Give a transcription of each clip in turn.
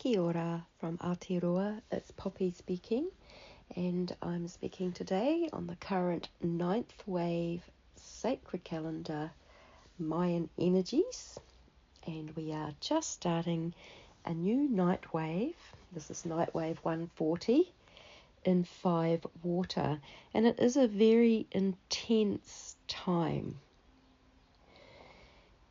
Kia ora from Aotearoa, it's Poppy speaking, and I'm speaking today on the current Nightwave sacred calendar Mayan energies, and we are just starting a new Nightwave. This is Nightwave 140 in 5 water, and it is a very intense time.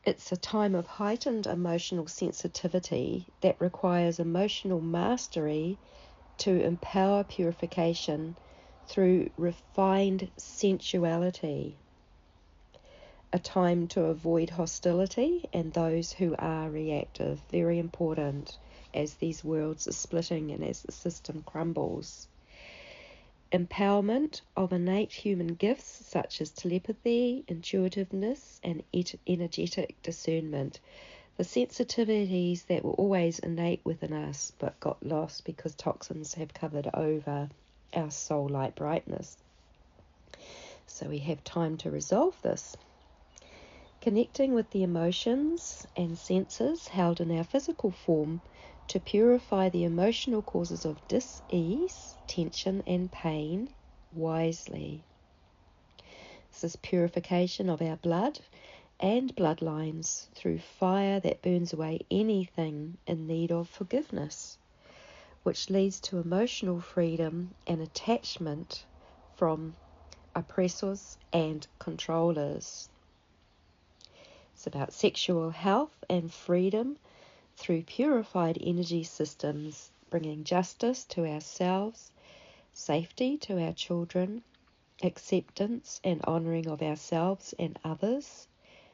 It's a time of heightened emotional sensitivity that requires emotional mastery to empower purification through refined sensuality. A time to avoid hostility and those who are reactive, very important as these worlds are splitting and as the system crumbles. Empowerment of innate human gifts such as telepathy, intuitiveness, and energetic discernment. The sensitivities that were always innate within us but got lost because toxins have covered over our soul light brightness. So we have time to resolve this. Connecting with the emotions and senses held in our physical form to purify the emotional causes of dis-ease, tension and pain wisely. This is purification of our blood and bloodlines through fire that burns away anything in need of forgiveness, which leads to emotional freedom and attachment from oppressors and controllers. It's about sexual health and freedom through purified energy systems, bringing justice to ourselves, safety to our children, acceptance and honouring of ourselves and others,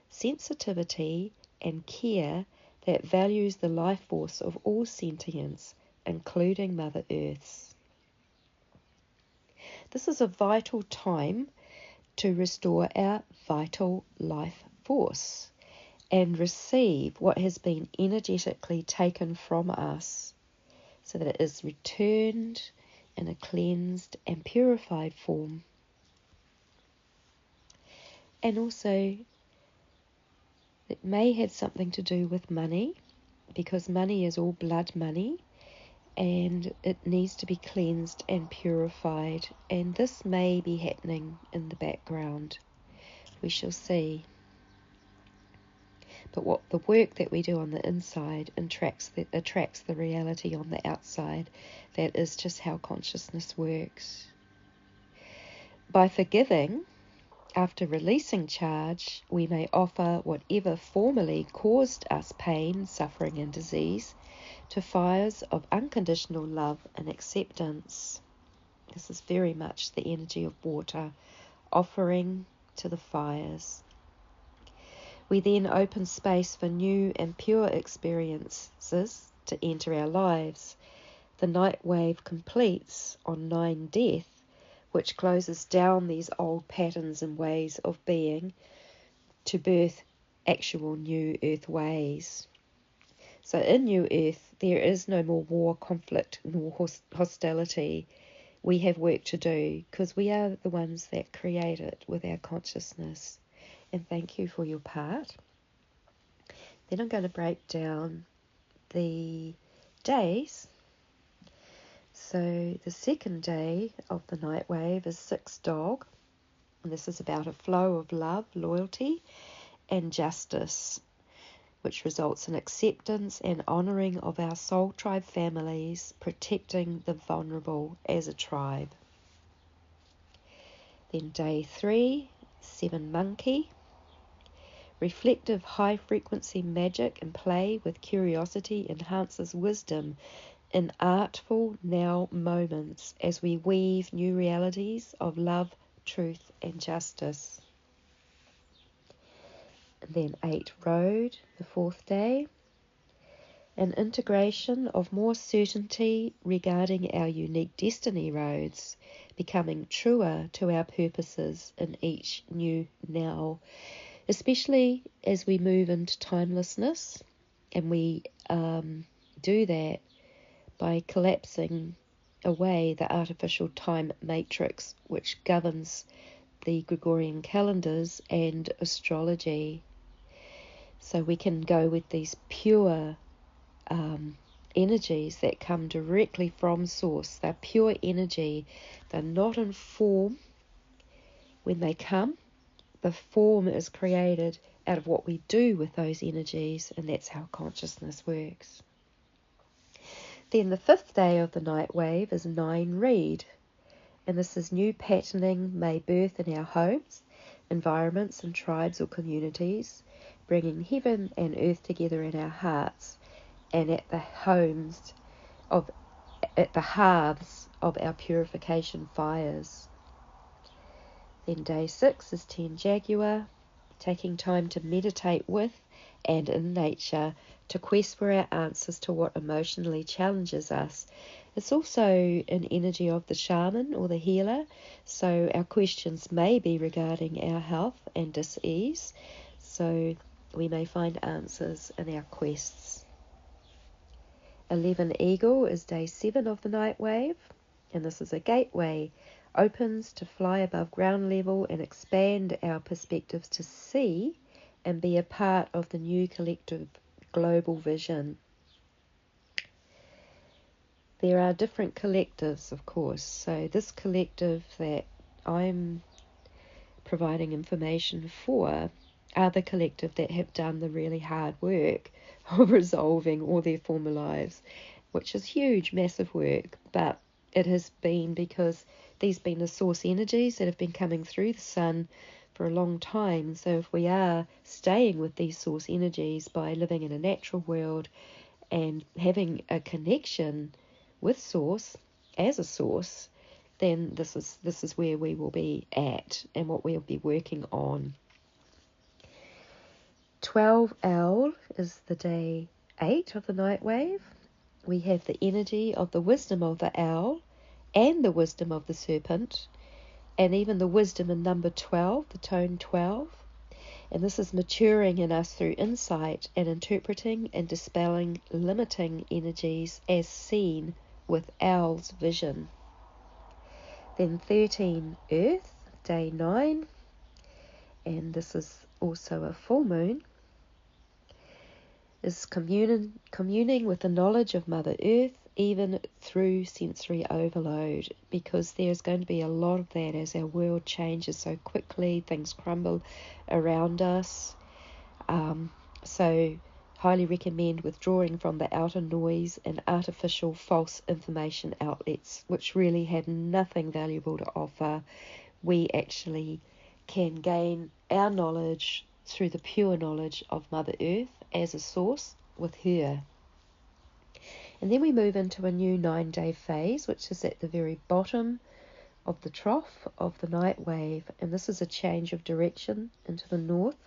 sensitivity and care that values the life force of all sentience, including Mother Earth's. This is a vital time to restore our vital life force and receive what has been energetically taken from us so that it is returned in a cleansed and purified form. And also, it may have something to do with money, because money is all blood money and it needs to be cleansed and purified, and this may be happening in the background. We shall see. But what the work that we do on the inside attracts the reality on the outside. That is just how consciousness works. By forgiving, after releasing charge, we may offer whatever formerly caused us pain, suffering and disease to fires of unconditional love and acceptance. This is very much the energy of water, offering to the fires. We then open space for new and pure experiences to enter our lives. The night wave completes on 9 death, which closes down these old patterns and ways of being to birth actual new earth ways. So in new earth, there is no more war, conflict, nor hostility. We have work to do because we are the ones that create it with our consciousness. And thank you for your part. Then I'm going to break down the days. So the second day of the night wave is 6 dog. And this is about a flow of love, loyalty and justice, which results in acceptance and honouring of our soul tribe families, protecting the vulnerable as a tribe. Then day 3, 7 monkey. Reflective high-frequency magic and play with curiosity enhances wisdom in artful now moments as we weave new realities of love, truth and justice. And then 8 road, the 4th day. An integration of more certainty regarding our unique destiny roads, becoming truer to our purposes in each new now. Especially as we move into timelessness, and we do that by collapsing away the artificial time matrix which governs the Gregorian calendars and astrology. So we can go with these pure energies that come directly from Source. They're pure energy. They're not in form when they come. The form is created out of what we do with those energies, and that's how consciousness works. Then the 5th day of the night wave is 9 read, and this is new patterning may birth in our homes, environments and tribes or communities, bringing heaven and earth together in our hearts and at the hearths of our purification fires. Then day 6 is 10 Jaguar, taking time to meditate with and in nature to quest for our answers to what emotionally challenges us. It's also an energy of the shaman or the healer, so our questions may be regarding our health and dis-ease, so we may find answers in our quests. 11 Eagle is day 7 of the night wave, and this is a gateway, opens to fly above ground level and expand our perspectives to see and be a part of the new collective global vision. There are different collectives, of course, so this collective that I'm providing information for are the collective that have done the really hard work of resolving all their former lives, which is huge, massive work, but it has been because these have been the source energies that have been coming through the sun for a long time. So if we are staying with these source energies by living in a natural world and having a connection with source as a source, then this is where we will be at and what we'll be working on. 12 Owl is the day 8 of the night wave. We have the energy of the wisdom of the owl and the wisdom of the serpent, and even the wisdom in number 12, the tone 12. And this is maturing in us through insight and interpreting and dispelling limiting energies as seen with owl's vision. Then 13 Earth, day 9, and this is also a full moon, is communing with the knowledge of Mother Earth, even through sensory overload, because there's going to be a lot of that as our world changes so quickly, things crumble around us. So highly recommend withdrawing from the outer noise and artificial false information outlets, which really have nothing valuable to offer. We actually can gain our knowledge through the pure knowledge of Mother Earth as a source with her. And then we move into a new 9-day phase, which is at the very bottom of the trough of the night wave, and this is a change of direction into the north.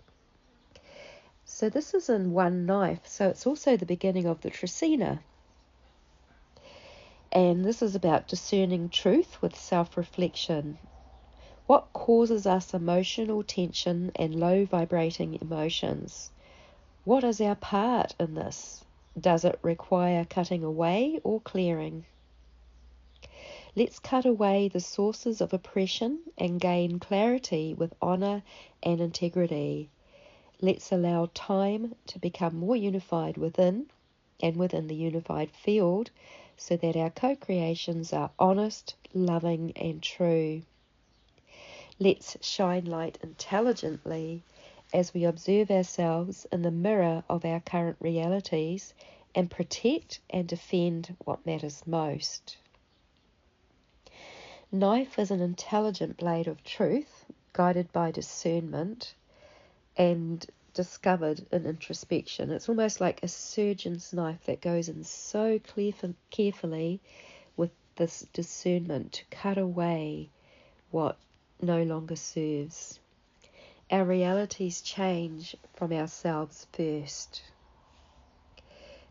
So this is in one knife, so it's also the beginning of the Trecina. And this is about discerning truth with self-reflection. What causes us emotional tension and low vibrating emotions? What is our part in this? Does it require cutting away or clearing? Let's cut away the sources of oppression and gain clarity with honour and integrity. Let's allow time to become more unified within and within the unified field, so that our co-creations are honest, loving and true. Let's shine light intelligently as we observe ourselves in the mirror of our current realities and protect and defend what matters most. Knife is an intelligent blade of truth, guided by discernment and discovered in introspection. It's almost like a surgeon's knife that goes in so carefully with this discernment to cut away what no longer serves. Our realities change from ourselves first.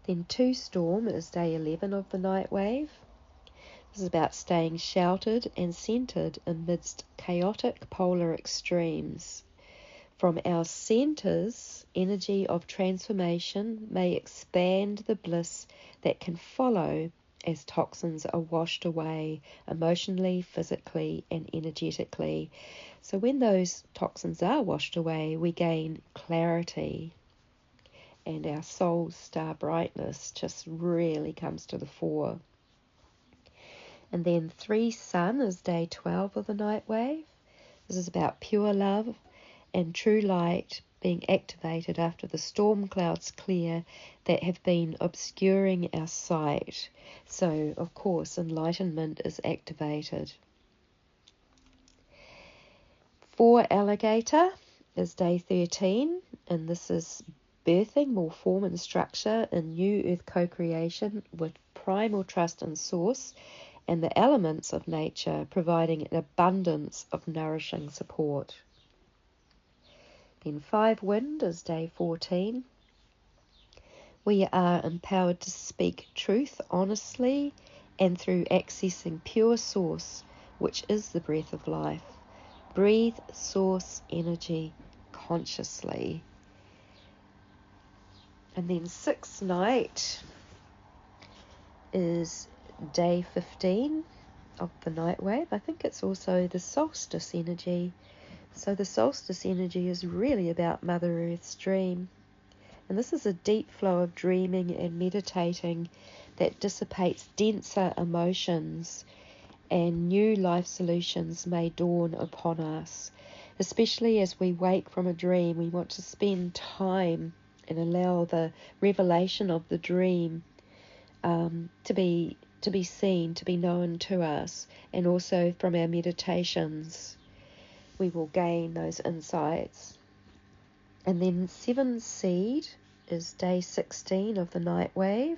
Then 2 Storm is day 11 of the night wave. This is about staying sheltered and centered amidst chaotic polar extremes. From our centers, energy of transformation may expand the bliss that can follow as toxins are washed away emotionally, physically, and energetically. So when those toxins are washed away, we gain clarity and our soul's star brightness just really comes to the fore. And then 3 Sun is day 12 of the Nightwave. This is about pure love and true light being activated after the storm clouds clear that have been obscuring our sight. So, of course, enlightenment is activated. 4 Alligator is day 13, and this is birthing more form and structure in new earth co-creation with primal trust in source and the elements of nature providing an abundance of nourishing support. Then 5 Wind is day 14. We are empowered to speak truth honestly and through accessing pure source, which is the breath of life. Breathe source energy consciously. And then 6 Night is day 15 of the Nightwave. I think it's also the solstice energy. So the solstice energy is really about Mother Earth's dream. And this is a deep flow of dreaming and meditating that dissipates denser emotions, and new life solutions may dawn upon us. Especially as we wake from a dream, we want to spend time and allow the revelation of the dream to be seen, to be known to us, and also from our meditations we will gain those insights. And then 7 Seed is day 16 of the Nightwave,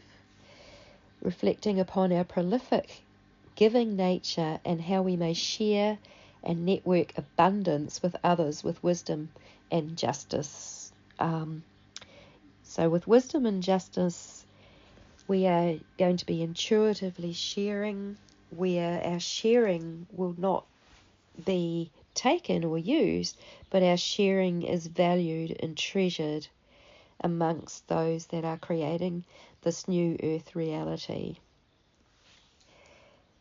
reflecting upon our prolific giving nature and how we may share and network abundance with others with wisdom and justice. So with wisdom and justice, we are going to be intuitively sharing, where our sharing will not be taken or used, but our sharing is valued and treasured amongst those that are creating this new earth reality.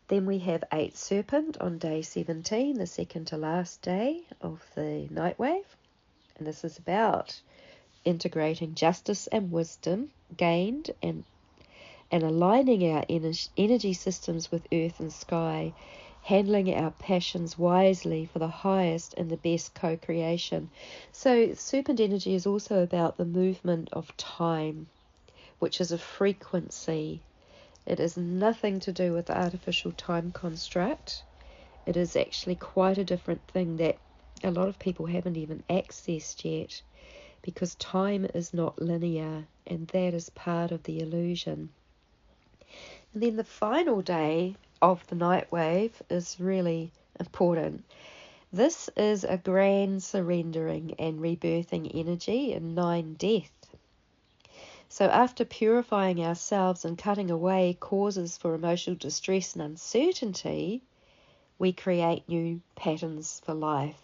Then we have 8 Serpent on day 17, the second to last day of the Nightwave, and this is about integrating justice and wisdom gained and aligning our energy systems with earth and sky, handling our passions wisely for the highest and the best co-creation. So serpent energy is also about the movement of time, which is a frequency. It is nothing to do with the artificial time construct. It is actually quite a different thing that a lot of people haven't even accessed yet, because time is not linear, and that is part of the illusion. And then the final day of the Nightwave is really important. This is a grand surrendering and rebirthing energy in 9 Death. So after purifying ourselves and cutting away causes for emotional distress and uncertainty, we create new patterns for life.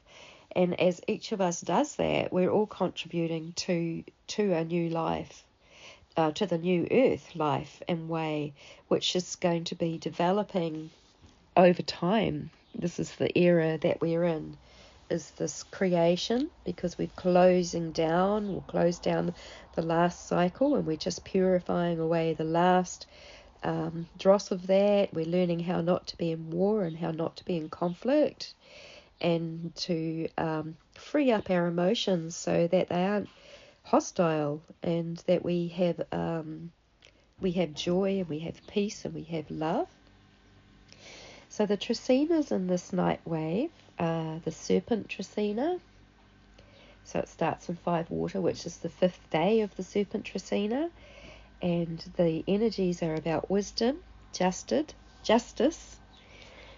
And as each of us does that, we're all contributing to a new life, to the new earth life and way, which is going to be developing over time. This is the era that we're in, is this creation, because we'll close down the last cycle, and we're just purifying away the last dross of that. We're learning how not to be in war and how not to be in conflict, and to free up our emotions so that they aren't hostile, and that we have joy, and we have peace, and we have love. So the Tricinas in this Nightwave are the Serpent Tricina. So it starts in 5 Water, which is the 5th day of the Serpent Tricina, and the energies are about wisdom, justice,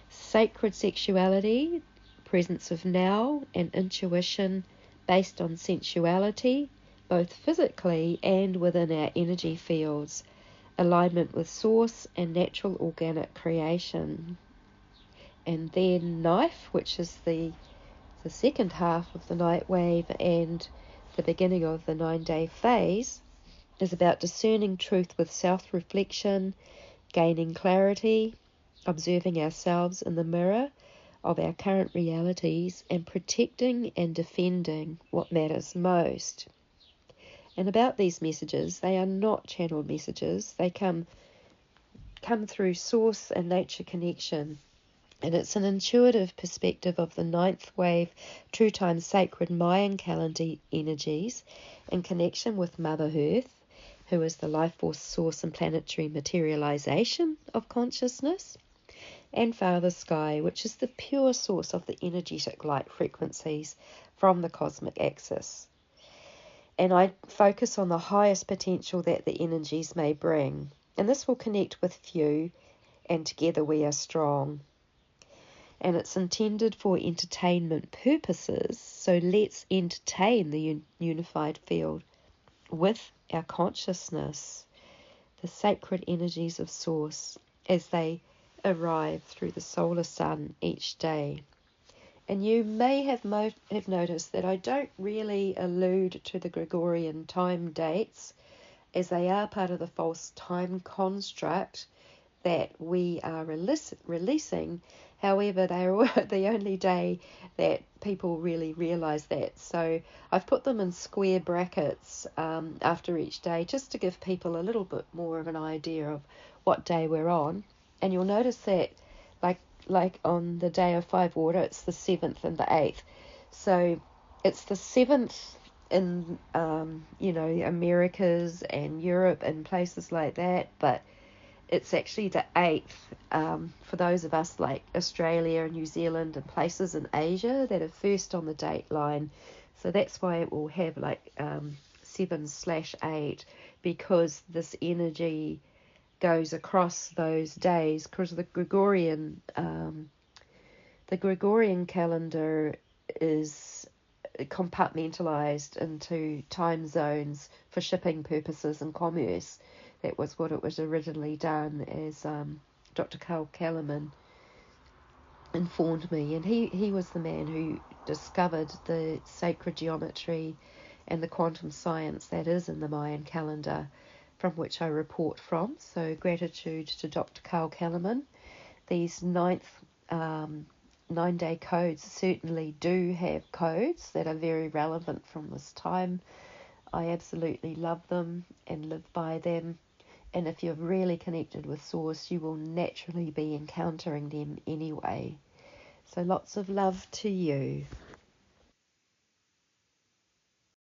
sacred sexuality, presence of now, and intuition based on sensuality, both physically and within our energy fields, alignment with source and natural organic creation. And then Knife, which is the second half of the Nightwave and the beginning of the 9-day phase, is about discerning truth with self-reflection, gaining clarity, observing ourselves in the mirror of our current realities, and protecting and defending what matters most. And about these messages, they are not channeled messages. They come through source and nature connection. And it's an intuitive perspective of the ninth wave, true time sacred Mayan calendar energies in connection with Mother Earth, who is the life force source and planetary materialization of consciousness, and Father Sky, which is the pure source of the energetic light frequencies from the cosmic axis. And I focus on the highest potential that the energies may bring. And this will connect with few, and together we are strong. And it's intended for entertainment purposes, so let's entertain the unified field with our consciousness, the sacred energies of Source, as they arrive through the solar sun each day. And you may have noticed that I don't really allude to the Gregorian time dates, as they are part of the false time construct that we are releasing. However, they are the only day that people really realise that. So I've put them in square brackets after each day, just to give people a little bit more of an idea of what day we're on. And you'll notice that like on the day of Five Water, it's the 7th and the 8th. So it's the 7th in Americas and Europe and places like that, but it's actually the 8th for those of us like Australia and New Zealand and places in Asia that are first on the date line. So that's why it will have 7/8, because this energy goes across those days, because the Gregorian calendar is compartmentalized into time zones for shipping purposes and commerce. That was what it was originally done, as Dr. Carl Kellerman informed me. And he was the man who discovered the sacred geometry and the quantum science that is in the Mayan calendar, from which I report from. So gratitude to Dr. Carl Kellerman. These 9-day codes certainly do have codes that are very relevant from this time. I absolutely love them and live by them. And if you're really connected with Source, you will naturally be encountering them anyway. So lots of love to you.